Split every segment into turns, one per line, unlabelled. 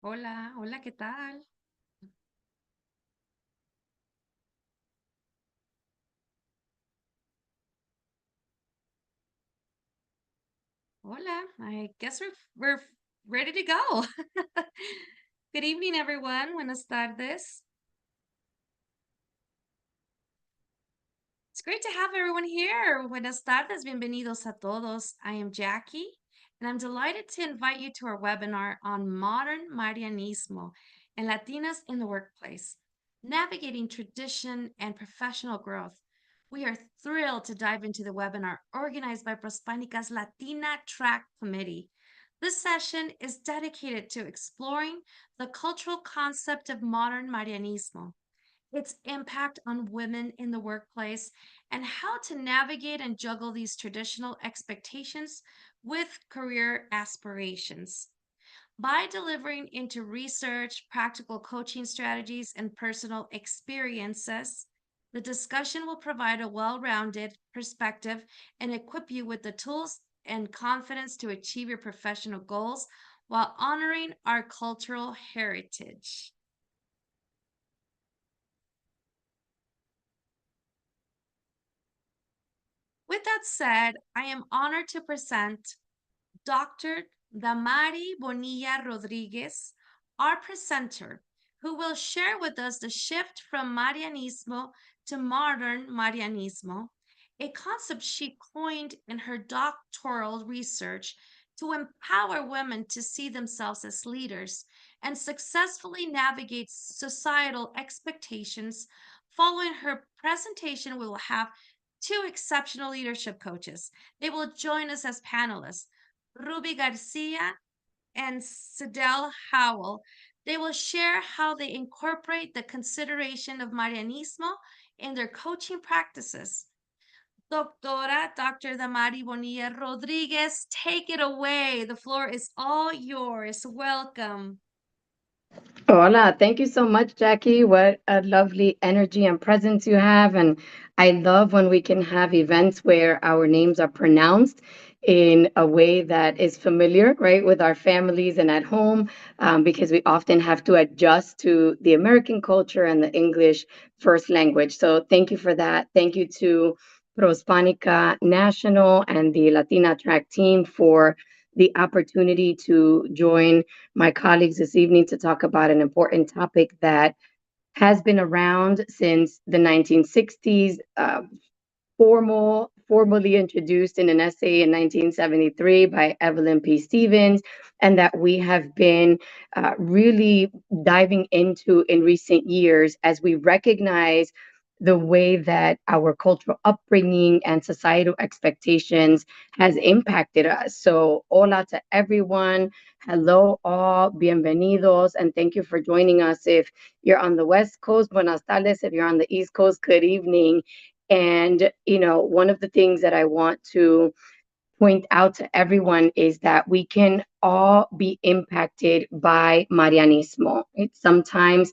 Hola, hola, ¿qué tal? Hola, I guess we're ready to go. Good evening, everyone. Buenas tardes. It's great to have everyone here. Buenas tardes, bienvenidos a todos. I am Jackie, and I'm delighted to invite you to our webinar on modern Marianismo and Latinas in the workplace, navigating tradition and professional growth. We are thrilled to dive into the webinar organized by Prospanica's Latina Track Committee. This session is dedicated to exploring the cultural concept of modern Marianismo, its impact on women in the workplace, and how to navigate and juggle these traditional expectations with career aspirations. By delivering into research, practical coaching strategies, and personal experiences, the discussion will provide a well rounded perspective and equip you with the tools and confidence to achieve your professional goals while honoring our cultural heritage. With that said, I am honored to present Dr. Damari Bonilla Rodriguez, our presenter, who will share with us the shift from Marianismo to modern Marianismo, a concept she coined in her doctoral research to empower women to see themselves as leaders and successfully navigate societal expectations. Following her presentation, we will have two exceptional leadership coaches. They will join us as panelists. Ruby Garcia and Sidel Howell. They will share how they incorporate the consideration of Marianismo in their coaching practices. Dr. Damari Bonilla Rodriguez, take it away. The floor is all yours. Welcome.
Hola, thank you so much, Jackie. What a lovely energy and presence you have. And I love when we can have events where our names are pronounced in a way that is familiar, right, with our families and at home, because we often have to adjust to the American culture and the English first language. So thank you for that. Thank you to Prospanica National and the Latina Track team for the opportunity to join my colleagues this evening to talk about an important topic that has been around since the 1960s, formally introduced in an essay in 1973 by Evelyn P. Stevens, and that we have been really diving into in recent years as we recognize the way that our cultural upbringing and societal expectations has impacted us. So, hola to everyone. Hello, all. Bienvenidos. And thank you for joining us. If you're on the West Coast, buenas tardes. If you're on the East Coast, good evening. And, one of the things that I want to point out to everyone is that we can all be impacted by Marianismo. It's sometimes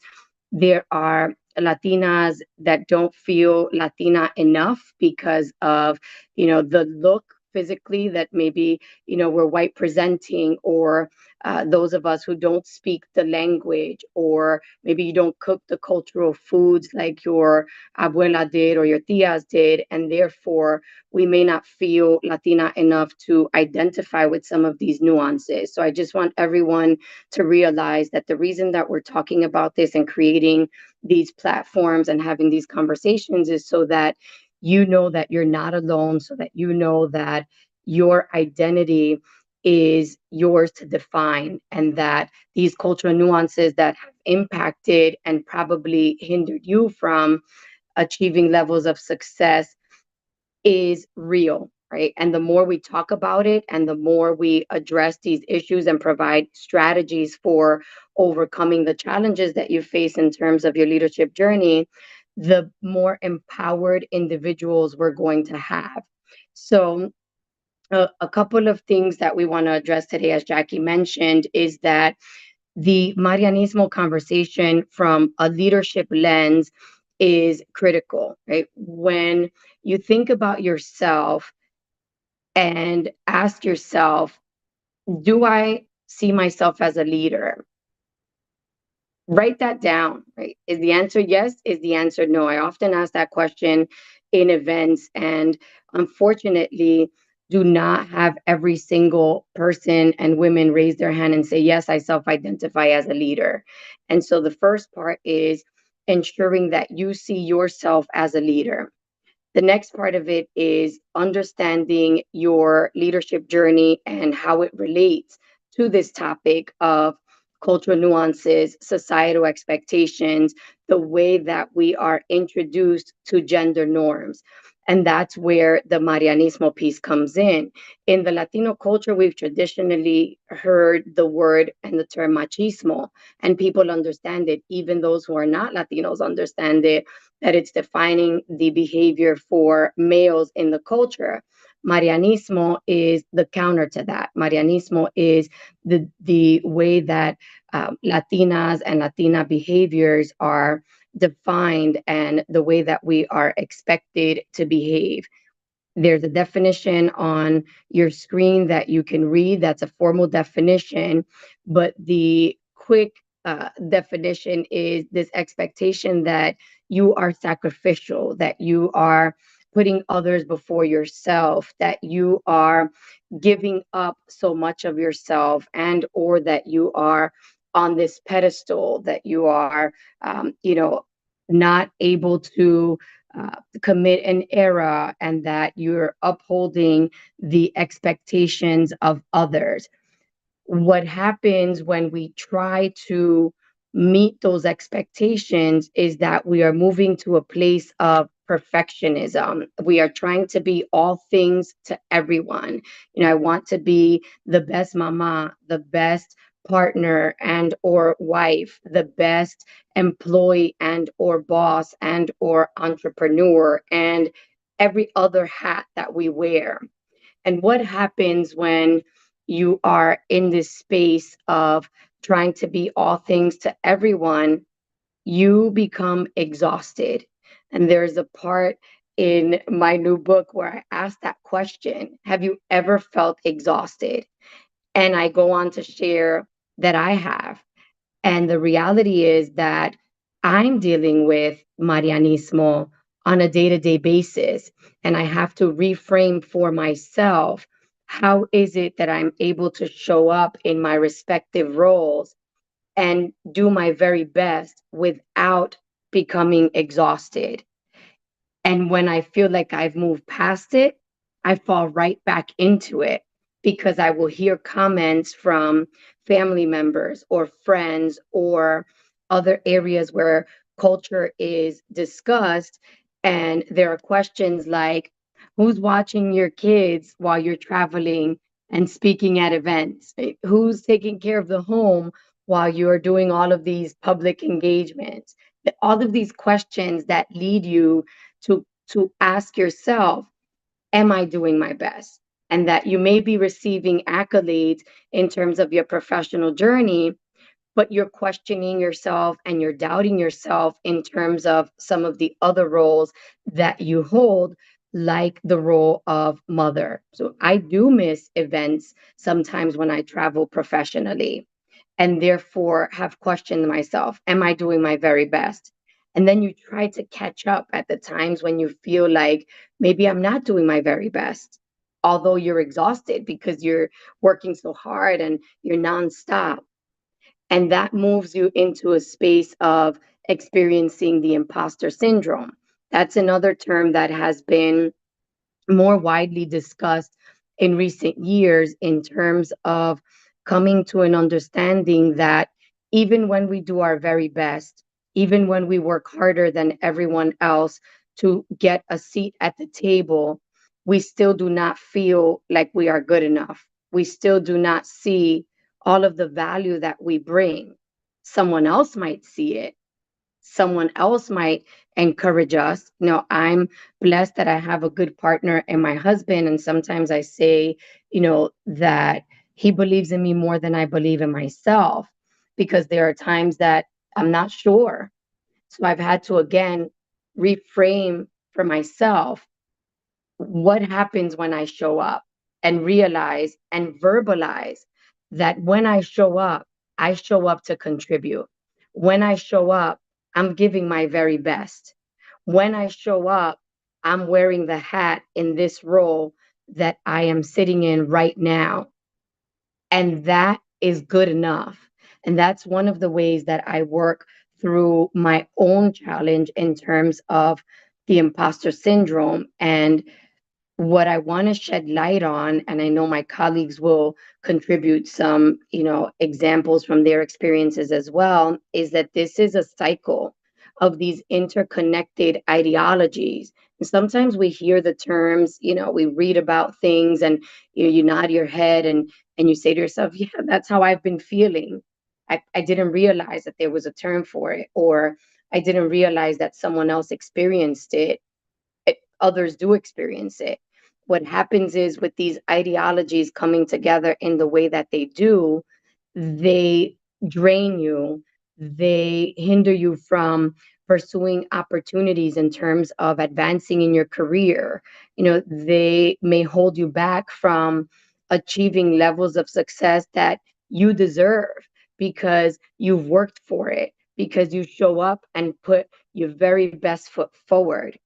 there are Latinas that don't feel Latina enough because of, the look physically that maybe, we're white presenting, or those of us who don't speak the language, or maybe you don't cook the cultural foods like your abuela did or your tias did. And therefore, we may not feel Latina enough to identify with some of these nuances. So I just want everyone to realize that the reason that we're talking about this and creating these platforms and having these conversations is so that you know that you're not alone, so that you know that your identity is yours to define, and that these cultural nuances that have impacted and probably hindered you from achieving levels of success is real, right? And the more we talk about it and the more we address these issues and provide strategies for overcoming the challenges that you face in terms of your leadership journey, the more empowered individuals we're going to have. So, a couple of things that we want to address today, as Jackie mentioned, is that the Marianismo conversation from a leadership lens is critical, right? When you think about yourself and ask yourself, do I see myself as a leader? Write that down, right? Is the answer yes? Is the answer no? I often ask that question in events, and unfortunately, do not have every single person and women raise their hand and say, yes, I self identify as a leader. And so the first part is ensuring that you see yourself as a leader. The next part of it is understanding your leadership journey and how it relates to this topic of cultural nuances, societal expectations, the way that we are introduced to gender norms. And that's where the Marianismo piece comes in. In the Latino culture, we've traditionally heard the word and the term machismo, and people understand it. Even those who are not Latinos understand it, that it's defining the behavior for males in the culture. Marianismo is the counter to that. Marianismo is the way that Latinas and Latina behaviors are defined and the way that we are expected to behave. There's a definition on your screen that you can read. That's a formal definition, but the quick definition is this expectation that you are sacrificial, that you are putting others before yourself, that you are giving up so much of yourself, and or that you are on this pedestal, that you are, not able to commit an error, and that you're upholding the expectations of others. What happens when we try to meet those expectations is that we are moving to a place of perfectionism. We are trying to be all things to everyone. I want to be the best mama, the best partner and or wife, the best employee and or boss and or entrepreneur, and every other hat that we wear. And what happens when you are in this space of trying to be all things to everyone? You become exhausted. And there's a part in my new book where I ask that question: have you ever felt exhausted? And I go on to share that I have. And the reality is that I'm dealing with Marianismo on a day to day basis. And I have to reframe for myself, how is it that I'm able to show up in my respective roles and do my very best without becoming exhausted? And when I feel like I've moved past it, I fall right back into it because I will hear comments from family members or friends or other areas where culture is discussed. And there are questions like, who's watching your kids while you're traveling and speaking at events? Right? Who's taking care of the home while you're doing all of these public engagements? All of these questions that lead you to ask yourself, am I doing my best? And that you may be receiving accolades in terms of your professional journey, but you're questioning yourself and you're doubting yourself in terms of some of the other roles that you hold, like the role of mother. So I do miss events sometimes when I travel professionally, and therefore have questioned myself, am I doing my very best? And then you try to catch up at the times when you feel like maybe I'm not doing my very best, although you're exhausted because you're working so hard and you're nonstop. And that moves you into a space of experiencing the imposter syndrome. That's another term that has been more widely discussed in recent years in terms of coming to an understanding that even when we do our very best, even when we work harder than everyone else to get a seat at the table, we still do not feel like we are good enough. We still do not see all of the value that we bring. Someone else might see it, someone else might encourage us. I'm blessed that I have a good partner in my husband. And sometimes I say, that he believes in me more than I believe in myself, because there are times that I'm not sure. So I've had to, again, reframe for myself what happens when I show up, and realize and verbalize that when I show up to contribute. When I show up, I'm giving my very best. When I show up, I'm wearing the hat in this role that I am sitting in right now. And that is good enough. And that's one of the ways that I work through my own challenge in terms of the imposter syndrome. And what I want to shed light on, and I know my colleagues will contribute some, examples from their experiences as well, is that this is a cycle of these interconnected ideologies. And sometimes we hear the terms, we read about things and you nod your head and you say to yourself, yeah, that's how I've been feeling. I didn't realize that there was a term for it, or I didn't realize that someone else experienced it. Others do experience it. What happens is with these ideologies coming together in the way that they do, they drain you, they hinder you from pursuing opportunities in terms of advancing in your career. They may hold you back from achieving levels of success that you deserve because you've worked for it, because you show up and put your very best foot forward.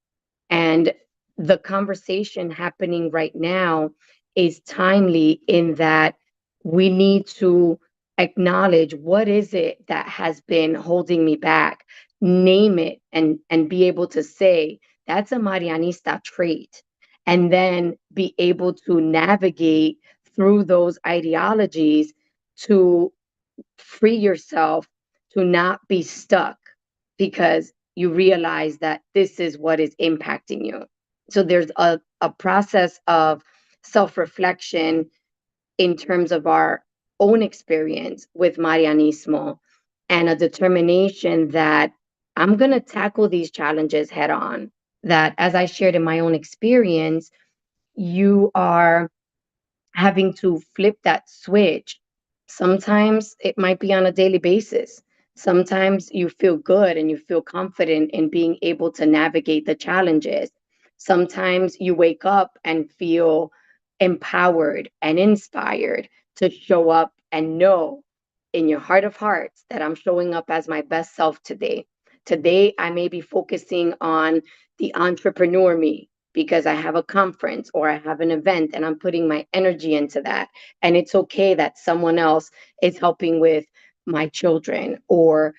And the conversation happening right now is timely in that we need to acknowledge what is it that has been holding me back, name it, and be able to say that's a Marianista trait, and then be able to navigate through those ideologies to free yourself, to not be stuck because you realize that this is what is impacting you. So there's a process of self reflection in terms of our own experience with Marianismo, and a determination that I'm going to tackle these challenges head on. That, as I shared in my own experience, you are having to flip that switch. Sometimes it might be on a daily basis. Sometimes you feel good and you feel confident in being able to navigate the challenges. Sometimes you wake up and feel empowered and inspired to show up and know in your heart of hearts that I'm showing up as my best self today. Today, I may be focusing on the entrepreneur me because I have a conference or I have an event and I'm putting my energy into that. And it's okay that someone else is helping with my children or,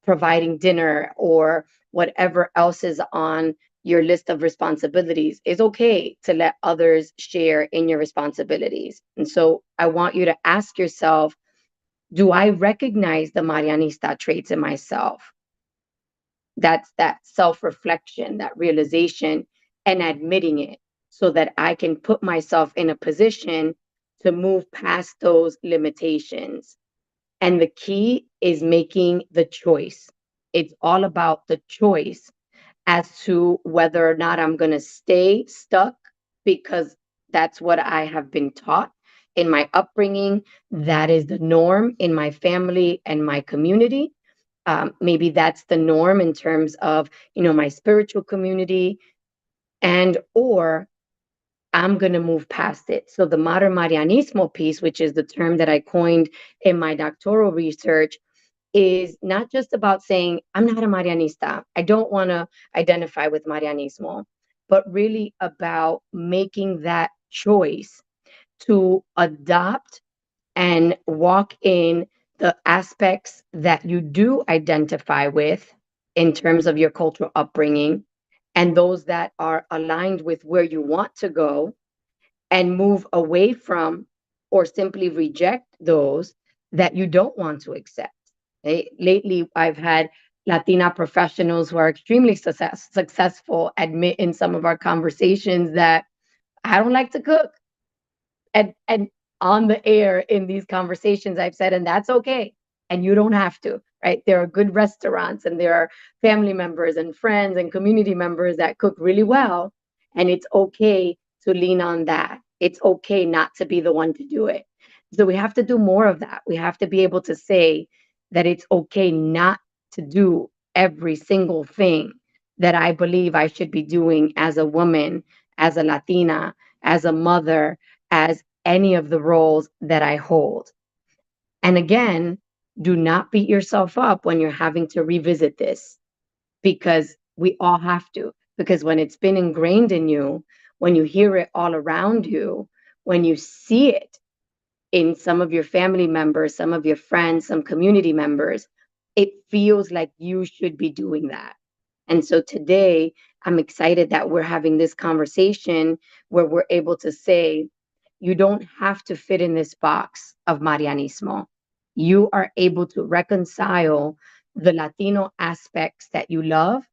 providing dinner or whatever else is on your list of responsibilities. It's okay to let others share in your responsibilities. And so I want you to ask yourself, do I recognize the Marianista traits in myself? That's that self reflection, that realization, and admitting it so that I can put myself in a position to move past those limitations. And the key is making the choice. It's all about the choice as to whether or not I'm going to stay stuck because that's what I have been taught in my upbringing. That is the norm in my family and my community. Maybe that's the norm in terms of, my spiritual community, and or I'm going to move past it. So the modern Marianismo piece, which is the term that I coined in my doctoral research, is not just about saying, I'm not a Marianista. I don't want to identify with Marianismo, but really about making that choice to adopt and walk in the aspects that you do identify with in terms of your cultural upbringing and those that are aligned with where you want to go, and move away from or simply reject those that you don't want to accept. Lately, I've had Latina professionals who are extremely successful admit in some of our conversations that I don't like to cook. And on the air in these conversations I've said, and that's okay, and you don't have to, right? There are good restaurants and there are family members and friends and community members that cook really well, and it's okay to lean on that. It's okay not to be the one to do it. So we have to do more of that. We have to be able to say that it's okay not to do every single thing that I believe I should be doing as a woman, as a Latina, as a mother, as any of the roles that I hold. And again, Do not beat yourself up when you're having to revisit this, because we all have to. Because when it's been ingrained in you, when you hear it all around you, when you see it in some of your family members, some of your friends, some community members, it feels like you should be doing that. And so today, I'm excited that we're having this conversation where we're able to say, you don't have to fit in this box of Marianismo. You are able to reconcile the Latino aspects that you love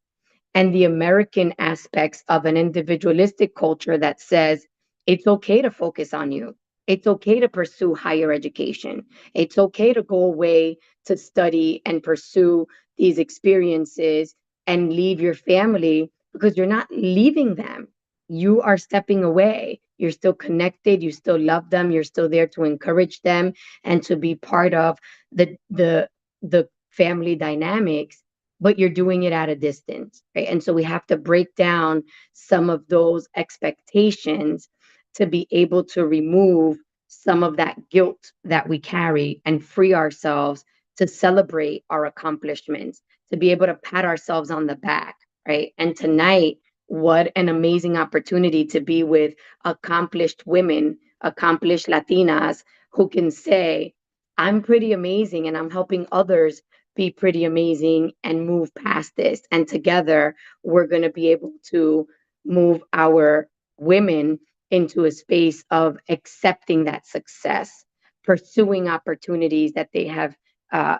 and the American aspects of an individualistic culture that says it's okay to focus on you. It's okay to pursue higher education. It's okay to go away to study and pursue these experiences and leave your family, because you're not leaving them. You are stepping away. You're still connected. You still love them. You're still there to encourage them and to be part of the family dynamics, but you're doing it at a distance, right? And so we have to break down some of those expectations to be able to remove some of that guilt that we carry and free ourselves to celebrate our accomplishments, to be able to pat ourselves on the back, right? And tonight, what an amazing opportunity to be with accomplished women, accomplished Latinas who can say, I'm pretty amazing and I'm helping others be pretty amazing and move past this. And together, we're going to be able to move our women into a space of accepting that success, pursuing opportunities that they have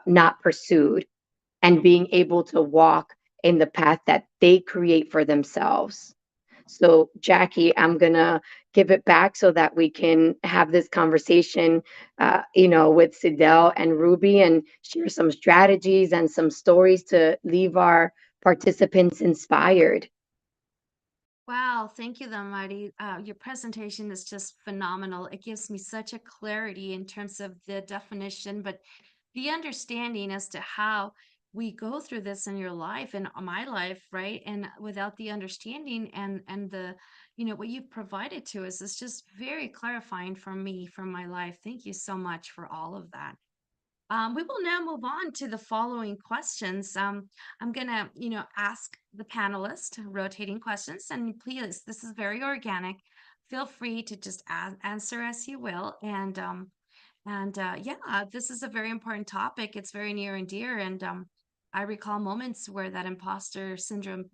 not pursued, and being able to walk in the path that they create for themselves. So, Jackie, I'm going to give it back so that we can have this conversation, with Sidel and Ruby, and share some strategies and some stories to leave our participants inspired.
Wow, thank you, though, Marty. Your presentation is just phenomenal. It gives me such a clarity in terms of the definition, but the understanding as to how we go through this in your life and my life, right? And without the understanding and the, what you've provided to us is just very clarifying for me, for my life. Thank you so much for all of that. We will now move on to the following questions. I'm gonna, ask the panelists rotating questions, and please, this is very organic. Feel free to just answer as you will, and yeah, this is a very important topic. It's very near and dear, and I recall moments where that imposter syndrome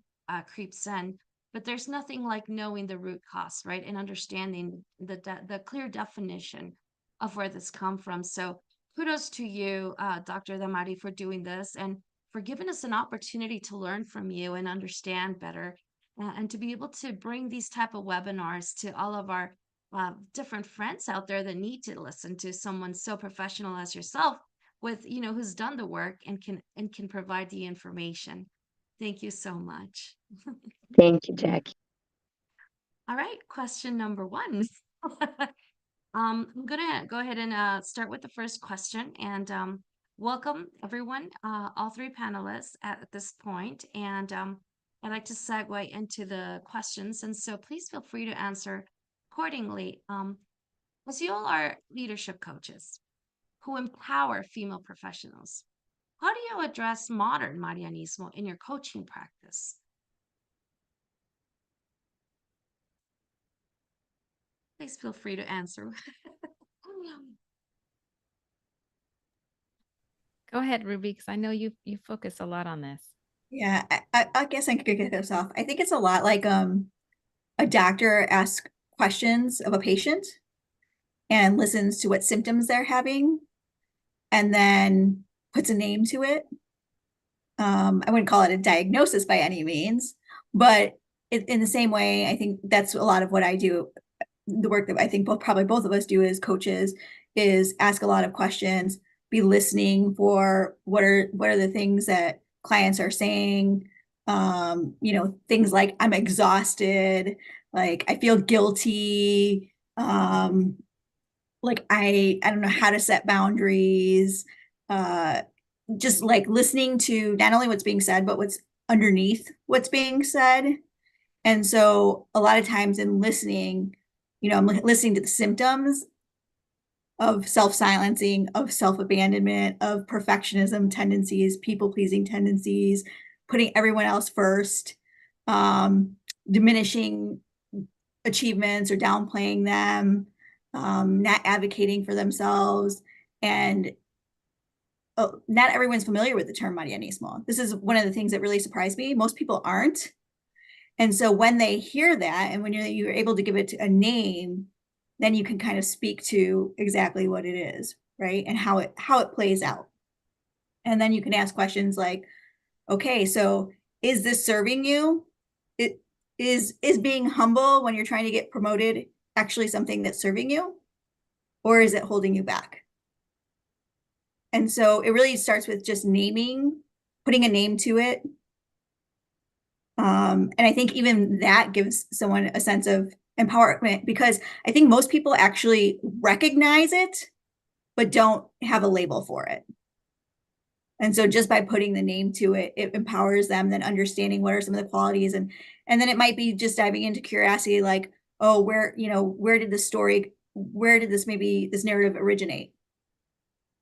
creeps in. But there's nothing like knowing the root cause, right, and understanding the clear definition of where this come from. So kudos to you, Dr. Damari, for doing this and for giving us an opportunity to learn from you and understand better, and to be able to bring these type of webinars to all of our different friends out there that need to listen to someone so professional as yourself, with who's done the work and can provide the information. Thank you so much.
Thank you, Jackie.
All right, question number one. I'm gonna go ahead and start with the first question, and welcome everyone, all three panelists at this point. And I'd like to segue into the questions, and so please feel free to answer accordingly. As you all are leadership coaches who empower female professionals, how do you address modern Marianismo in your coaching practice? Please feel free to answer.
Go ahead, Ruby, because I know you focus a lot on this.
Yeah, I guess I could kick this off. I think it's a lot like a doctor asks questions of a patient and listens to what symptoms they're having and then puts a name to it. I wouldn't call it a diagnosis by any means, but in the same way, I think that's a lot of what I do. The work that I think probably both of us do as coaches is ask a lot of questions, be listening for what are the things that clients are saying. Things like I'm exhausted, like I feel guilty, like I don't know how to set boundaries. Uh, just like listening to not only what's being said, but what's underneath what's being said. And so a lot of times in listening, I'm listening to the symptoms of self-silencing, of self-abandonment, of perfectionism tendencies, people-pleasing tendencies, putting everyone else first, diminishing achievements or downplaying them, not advocating for themselves. And not everyone's familiar with the term Marianismo. This is one of the things that really surprised me. Most people aren't. And so when they hear that, and when you're able to give it a name, then you can kind of speak to exactly what it is, right? And how it plays out. And then you can ask questions like, okay, so is this serving you? It is being humble when you're trying to get promoted actually something that's serving you, or is it holding you back? And so it really starts with just naming, putting a name to it. And I think even that gives someone a sense of empowerment, because I think most people actually recognize it, but don't have a label for it. And so just by putting the name to it, it empowers them, then understanding what are some of the qualities. And then it might be just diving into curiosity, like, oh, where did this narrative originate?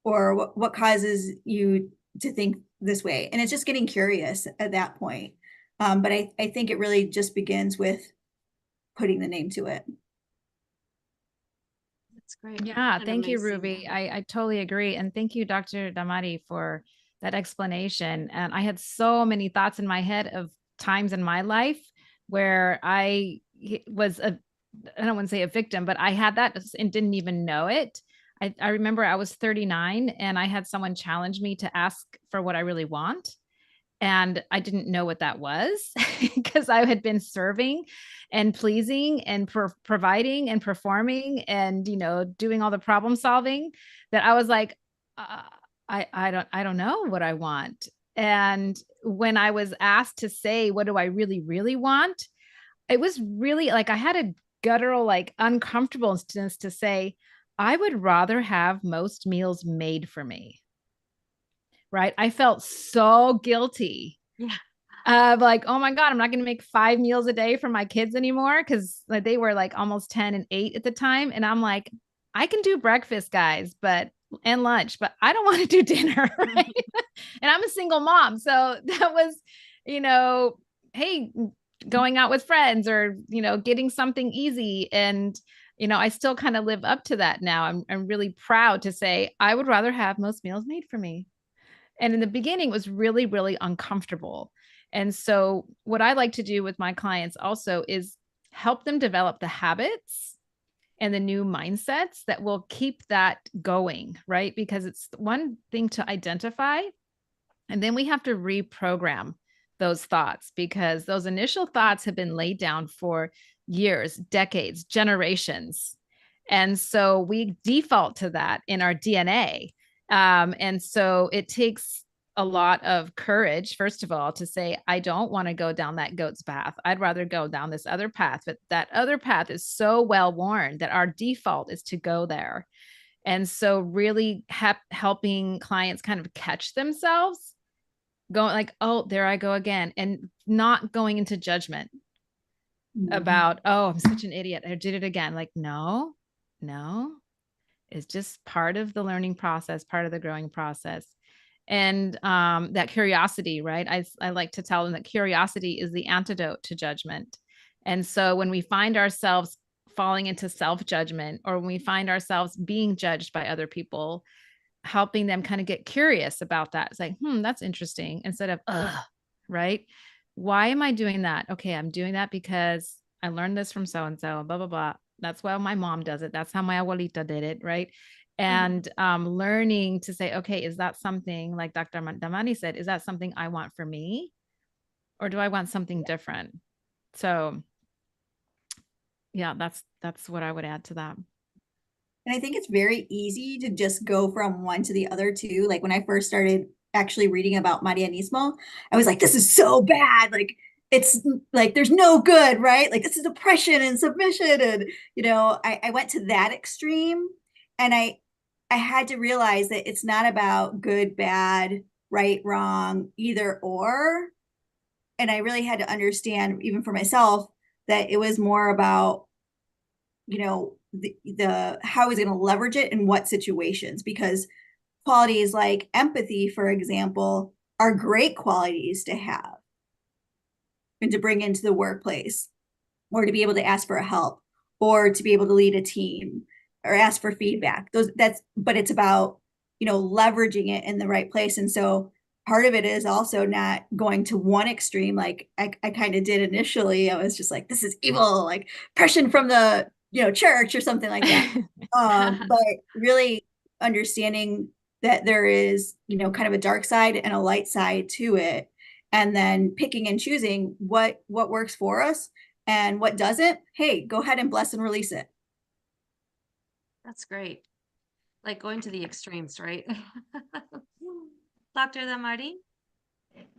Or what causes you to think this way? And it's just getting curious at that point. But I think it really just begins with putting the name to it.
That's great.
Yeah,
An
thank you,
amazing
Ruby.
one.
I totally agree. And thank you, Dr. Damari, for that explanation. And I had so many thoughts in my head of times in my life where was I don't want to say a victim, but I had that and didn't even know it. I remember I was 39 and I had someone challenge me to ask for what I really want. And I didn't know what that was because I had been serving and pleasing and providing and performing and, doing all the problem solving, that I was like, I don't know what I want. And when I was asked to say, what do I really, really want? It was really like, I had a guttural, like uncomfortableness to say, I would rather have most meals made for me. Right. I felt so guilty
Yeah.
of like, oh my God, I'm not going to make 5 meals a day for my kids anymore. Cause like, they were like almost 10 and 8 at the time. And I'm like, I can do breakfast, guys, and lunch, but I don't want to do dinner. Right. And I'm a single mom. So that was, you know, hey, going out with friends or, getting something easy. And, I still kind of live up to that now. I'm really proud to say I would rather have most meals made for me. And in the beginning, it was really, really uncomfortable. And so, what I like to do with my clients also is help them develop the habits and the new mindsets that will keep that going, right? Because it's one thing to identify, and then we have to reprogram those thoughts because those initial thoughts have been laid down for years, decades, generations. And so we default to that in our DNA. And so it takes a lot of courage, first of all, to say, I don't want to go down that goat's path. I'd rather go down this other path. But that other path is so well worn that our default is to go there. And so really helping clients kind of catch themselves going like, oh, there I go again, and not going into judgment about, oh, I'm such an idiot, I did it again. Like, no, it's just part of the learning process, part of the growing process. And that curiosity, right? I like to tell them that curiosity is the antidote to judgment. And so when we find ourselves falling into self-judgment, or when we find ourselves being judged by other people, helping them kind of get curious about that. It's like, that's interesting, instead of, right? Why am I doing that? Okay, I'm doing that because I learned this from so-and-so, blah, blah, blah. That's why my mom does it. That's how my abuelita did it, right? And learning to say, okay, is that something, like Dr. Damani said, is that something I want for me? Or do I want something different? So yeah, that's what I would add to that.
And I think it's very easy to just go from one to the other too. Like when I first started actually reading about Marianismo, I was like, this is so bad. Like it's like there's no good, right? Like this is oppression and submission. And I went to that extreme, and I had to realize that it's not about good, bad, right, wrong, either or. And I really had to understand, even for myself, that it was more about the how he's going to leverage it in what situations, because qualities like empathy, for example, are great qualities to have and to bring into the workplace, or to be able to ask for help, or to be able to lead a team, or ask for feedback. But it's about, leveraging it in the right place. And so part of it is also not going to one extreme, like I kind of did initially. I was just like, this is evil, like oppression from the, church or something like that. But really understanding that there is, kind of a dark side and a light side to it, and then picking and choosing what works for us and what doesn't. Hey, go ahead and bless and release it.
That's great. Like going to the extremes, right? Dr. Damari?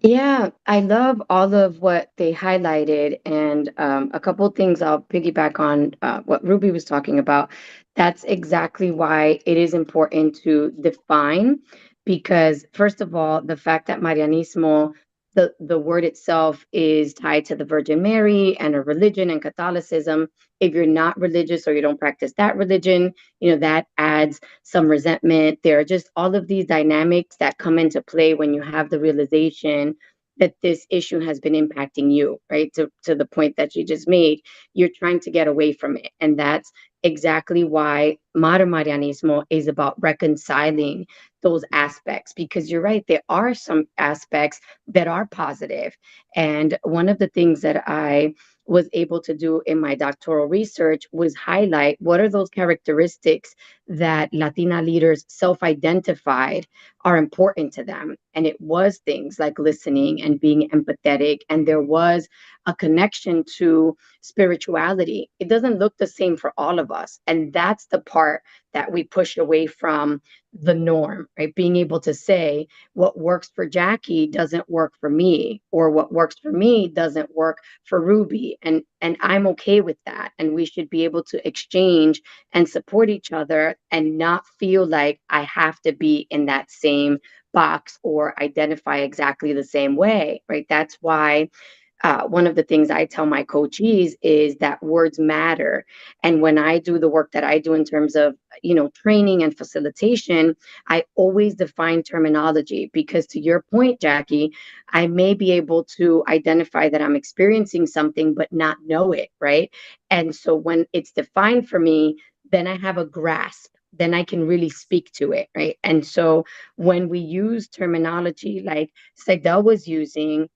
Yeah, I love all of what they highlighted, and a couple things I'll piggyback on what Ruby was talking about. That's exactly why it is important to define, because first of all, the fact that Marianismo, the word itself is tied to the Virgin Mary and a religion and Catholicism. If you're not religious or you don't practice that religion, that adds some resentment. There are just all of these dynamics that come into play when you have the realization that this issue has been impacting you, right? To the point that you just made, you're trying to get away from it. And that's exactly why modern Marianismo is about reconciling those aspects, because you're right, there are some aspects that are positive. And one of the things that I was able to do in my doctoral research was highlight what are those characteristics that Latina leaders self-identified are important to them. And it was things like listening and being empathetic. And there was a connection to spirituality. It doesn't look the same for all of us. And that's the part that we push away from the norm, right? Being able to say what works for Jackie doesn't work for me, or what works for me doesn't work for Ruby. And I'm okay with that. And we should be able to exchange and support each other and not feel like I have to be in that same box or identify exactly the same way, right? That's why one of the things I tell my coachees is that words matter. And when I do the work that I do in terms of, training and facilitation, I always define terminology, because to your point, Jackie, I may be able to identify that I'm experiencing something, but not know it, right? And so when it's defined for me, then I have a grasp. Then I can really speak to it, right? And so when we use terminology like Seidel was using,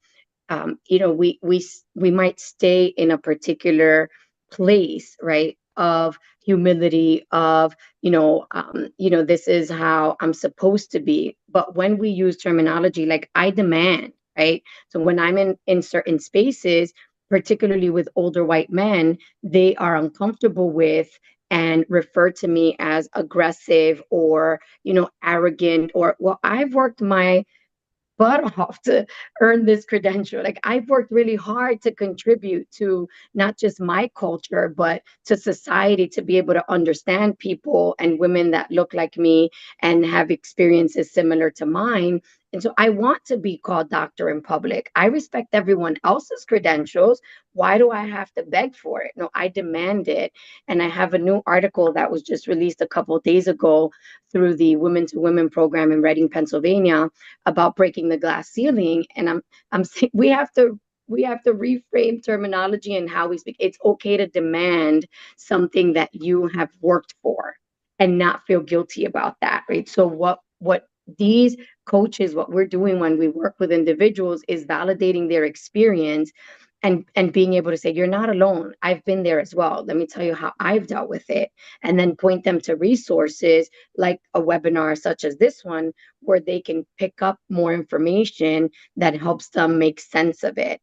we might stay in a particular place, right? Of humility, of this is how I'm supposed to be. But when we use terminology like I demand, right? So when I'm in certain spaces, particularly with older white men, they are uncomfortable with and refer to me as aggressive or arrogant, or well, I've worked my butt off to earn this credential. Like I've worked really hard to contribute to not just my culture, but to society, to be able to understand people and women that look like me and have experiences similar to mine. And so I want to be called doctor in public. I respect everyone else's credentials. Why do I have to beg for it? No, I demand it. And I have a new article that was just released a couple of days ago through the Women to Women program in Reading, Pennsylvania, about breaking the glass ceiling. And I'm saying we have to reframe terminology and how we speak. It's okay to demand something that you have worked for and not feel guilty about that, right? So what these coaches, what we're doing when we work with individuals is validating their experience and being able to say, you're not alone. I've been there as well. Let me tell you how I've dealt with it. And then point them to resources like a webinar such as this one, where they can pick up more information that helps them make sense of it.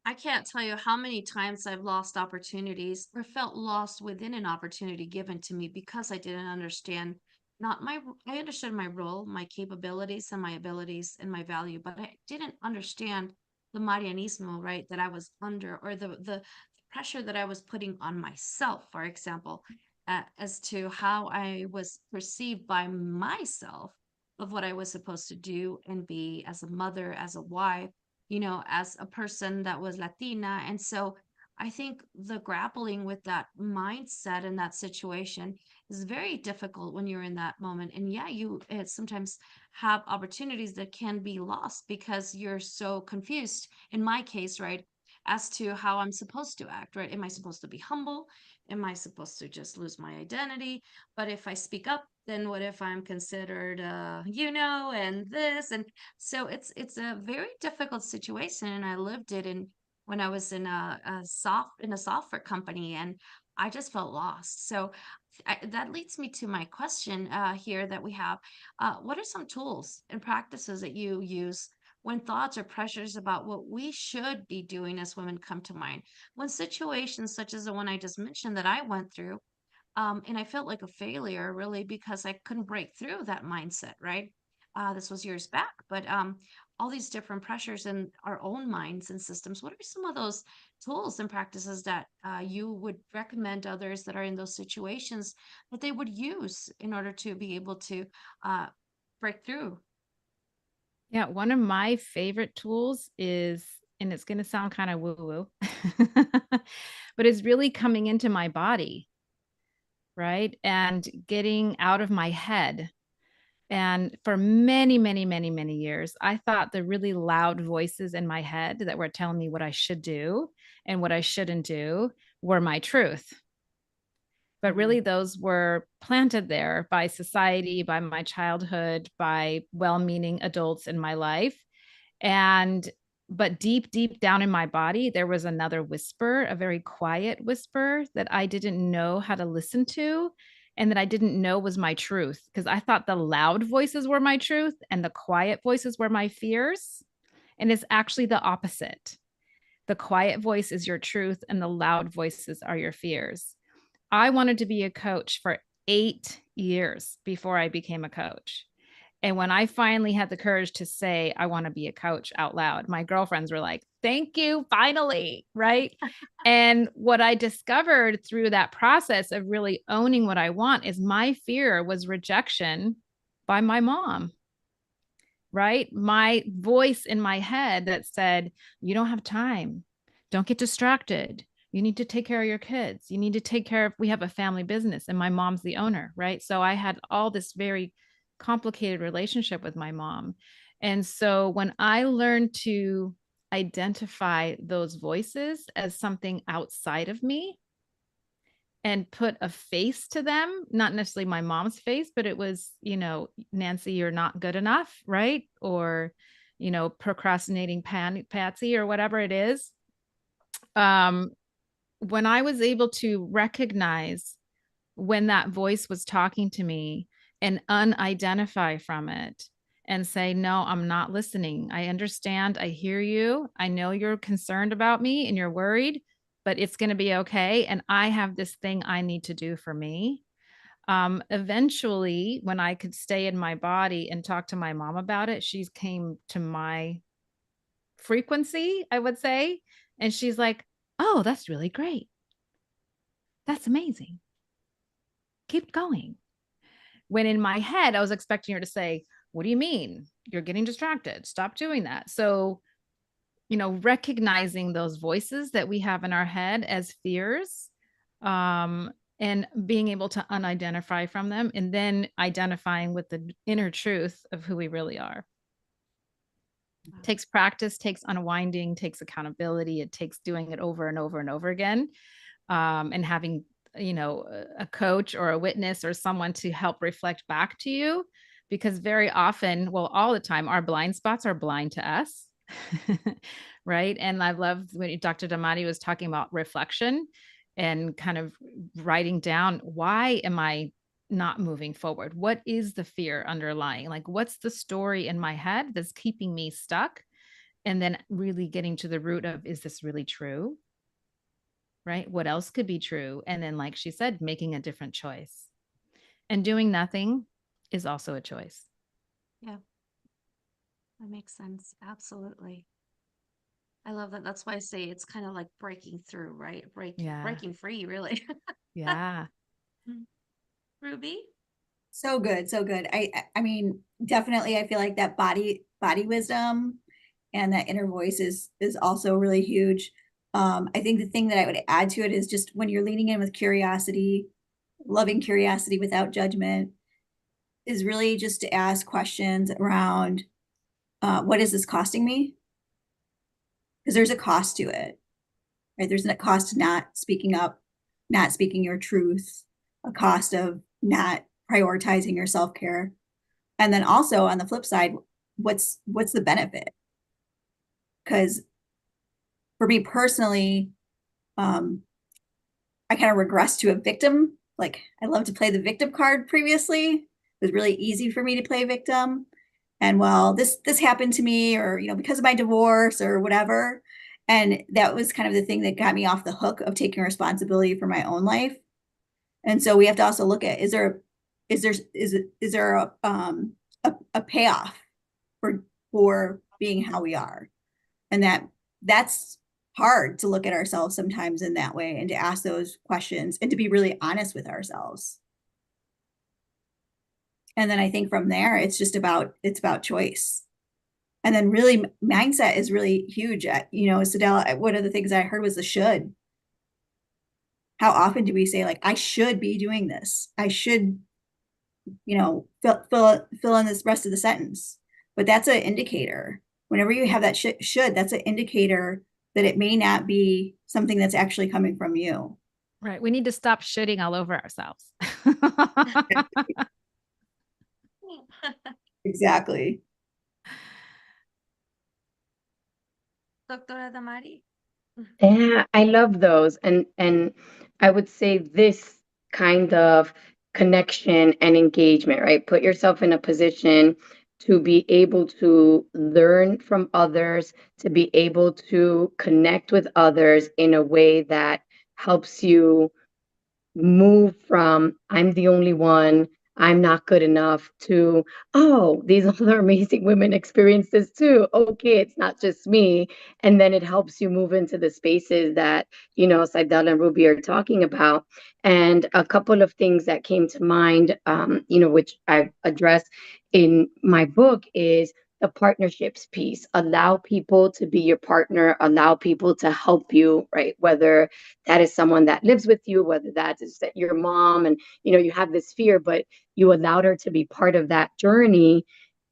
I can't tell you how many times I've lost opportunities or felt lost within an opportunity given to me because I didn't understand not my I understood my role, my capabilities and my abilities and my value, but I didn't understand the Marianismo, right, that I was under, or the pressure that I was putting on myself, for example, as to how I was perceived by myself of what I was supposed to do and be as a mother, as a wife, as a person that was Latina. And so I think the grappling with that mindset and that situation is very difficult when you're in that moment. And yeah, you sometimes have opportunities that can be lost because you're so confused. In my case, right, as to how I'm supposed to act, right? Am I supposed to be humble? Am I supposed to just lose my identity? But if I speak up, then what if I'm considered, and this, and so it's a very difficult situation, and I lived it in when I was in a software company, and I just felt lost. So that leads me to my question here that we have. What are some tools and practices that you use when thoughts or pressures about what we should be doing as women come to mind? When situations such as the one I just mentioned that I went through, and I felt like a failure really because I couldn't break through that mindset, right? This was years back, but all these different pressures in our own minds and systems. What are some of those tools and practices that you would recommend others that are in those situations that they would use in order to be able to uh, break through?
Yeah, one of my favorite tools is, and it's going to sound kind of woo woo, but it's really coming into my body, right? And getting out of my head. And for many, many, many, many years, I thought the really loud voices in my head that were telling me what I should do and what I shouldn't do were my truth. But really,
Mhm.
those were planted there by society, by my childhood, by well meaning adults in my life. And but deep, deep down in my body, there was another whisper, a very quiet whisper that I didn't know how to listen to and that I didn't know was my truth because I thought the loud voices were my truth and the quiet voices were my fears. And it's actually the opposite. The quiet voice is your truth and the loud voices are your fears. I wanted to be a coach for 8 years before I became a coach. And when I finally had the courage to say, I want to be a coach out loud, my girlfriends were like, thank you, finally. Right. And what I discovered through that process of really owning what I want is my fear was rejection by my mom, right? My voice in my head that said, you don't have time. Don't get distracted. You need to take care of your kids. You need to take care of, we have a family business and my mom's the owner, right? So I had all this very complicated relationship with my mom. And so when I learned to identify those voices as something outside of me, and put a face to them, not necessarily my mom's face, but it was, Nancy, you're not good enough, right? Or, procrastinating Patsy or whatever it is. Um, when I was able to recognize when that voice was talking to me and unidentify from it and say, no, I'm not listening. I understand. I hear you. I know you're concerned about me and you're worried, but it's going to be okay. And I have this thing I need to do for me. Eventually, when I could stay in my body and talk to my mom about it, she came to my frequency, I would say. And she's like, oh, that's really great. That's amazing. Keep going. When in my head, I was expecting her to say, what do you mean? You're getting distracted. Stop doing that. So, recognizing those voices that we have in our head as fears, and being able to unidentify from them and then identifying with the inner truth of who we really are.
Wow.
Takes practice, takes unwinding, takes accountability. It takes doing it over and over and over again, and having a coach or a witness or someone to help reflect back to you, because very often, well, all the time, our blind spots are blind to us. Right. And I love when Dr. Damati was talking about reflection and kind of writing down, why am I not moving forward? What is the fear underlying? Like, what's the story in my head that's keeping me stuck? And then really getting to the root of, is this really true? Right? What else could be true? And then, like she said, making a different choice. And doing nothing is also a choice.
Yeah, that makes sense. Absolutely. I love that. That's why I say it's kind of like breaking through, right?
Yeah.
Breaking free, really.
Yeah.
Mm. Ruby?
So good, so good. I mean, definitely I feel like that body wisdom and that inner voice is also really huge. I think the thing that I would add to it is just when you're leaning in with curiosity, loving curiosity without judgment, is really just to ask questions around what is this costing me? Because there's a cost to it, right? There's a cost to not speaking up, not speaking your truth, a cost of not prioritizing your self-care. And then also on the flip side, what's the benefit? Because for me personally, I kind of regress to a victim. Like I love to play the victim card previously. It was really easy for me to play victim. And well, this happened to me, or because of my divorce or whatever. And that was kind of the thing that got me off the hook of taking responsibility for my own life. And so we have to also look at, is there a payoff for being how we are? And that's hard to look at ourselves sometimes in that way, and to ask those questions and to be really honest with ourselves. And then I think from there, it's about choice. And then really mindset is really huge. Sadell, one of the things I heard was the should. How often do we say, like, I should be doing this? I should, fill in this rest of the sentence. But that's an indicator. Whenever you have that should, that's an indicator that it may not be something that's actually coming from you.
Right. We need to stop shitting all over ourselves.
Exactly.
Doctora Damari.
Yeah, I love those. And I would say this kind of connection and engagement, right? Put yourself in a position to be able to learn from others, to be able to connect with others in a way that helps you move from I'm the only one, I'm not good enough, to oh, these other amazing women experience this too. Okay, it's not just me. And then it helps you move into the spaces that, Saidal and Ruby are talking about. And a couple of things that came to mind, which I've addressed in my book is the partnerships piece. Allow people to be your partner, allow people to help you, right? Whether that is someone that lives with you, whether that is that your mom, and you have this fear, but you allowed her to be part of that journey.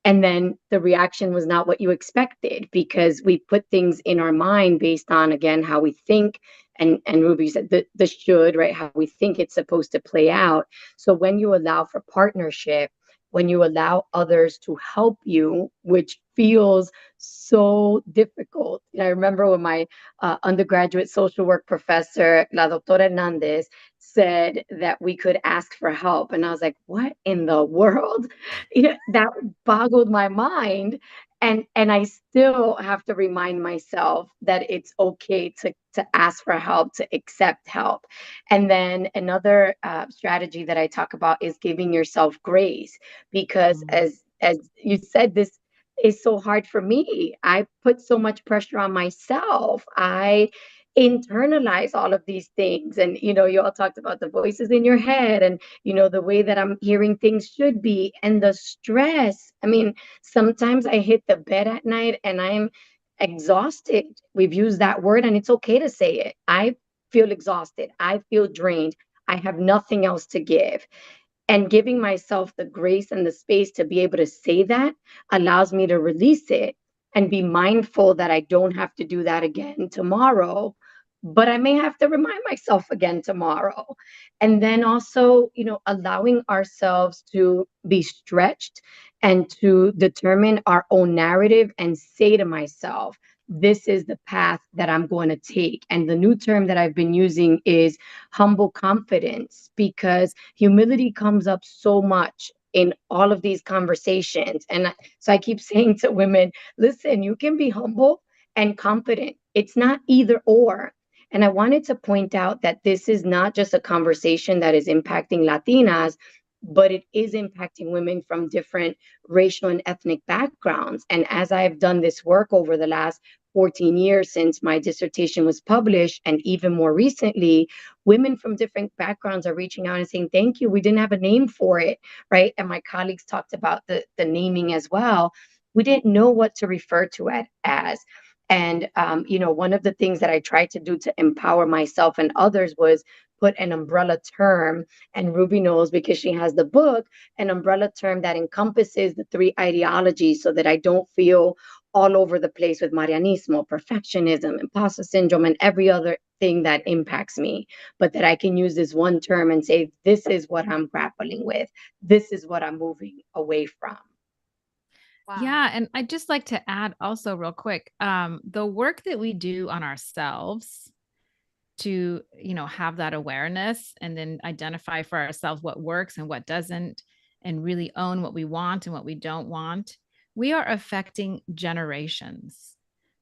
And then the reaction was not what you expected, because we put things in our mind based on, again, how we think. And Ruby said the should, right? How we think it's supposed to play out. So when you allow for partnership, when you allow others to help you, which feels so difficult. I remember when my undergraduate social work professor, La Doctora Hernandez, said that we could ask for help. And I was like, what in the world? That boggled my mind. And I still have to remind myself that it's okay to ask for help, to accept help. And then another strategy that I talk about is giving yourself grace, because as you said, this is so hard for me. I put so much pressure on myself. I internalize all of these things. And, you all talked about the voices in your head, and, the way that I'm hearing things should be, and the stress. I mean, sometimes I hit the bed at night and I'm exhausted. We've used that word, and it's okay to say it. I feel exhausted. I feel drained. I have nothing else to give. And giving myself the grace and the space to be able to say that allows me to release it and be mindful that I don't have to do that again tomorrow, but I may have to remind myself again tomorrow. And then also, allowing ourselves to be stretched and to determine our own narrative and say to myself, this is the path that I'm going to take. And the new term that I've been using is humble confidence, because humility comes up so much in all of these conversations. And so I keep saying to women, listen, you can be humble and confident. It's not either or. And I wanted to point out that this is not just a conversation that is impacting Latinas, but it is impacting women from different racial and ethnic backgrounds. And as I've done this work over the last 14 years since my dissertation was published, and even more recently, women from different backgrounds are reaching out and saying, thank you, we didn't have a name for it, right? And my colleagues talked about the naming as well. We didn't know what to refer to it as. And, one of the things that I tried to do to empower myself and others was put an umbrella term. And Ruby knows because she has the book, an umbrella term that encompasses the three ideologies so that I don't feel all over the place with Marianismo, perfectionism, imposter syndrome, and every other thing that impacts me, but that I can use this one term and say, this is what I'm grappling with. This is what I'm moving away from.
Wow.
Yeah, and I'd just like to add also real quick, the work that we do on ourselves to, have that awareness and then identify for ourselves what works and what doesn't, and really own what we want and what we don't want, we are affecting generations.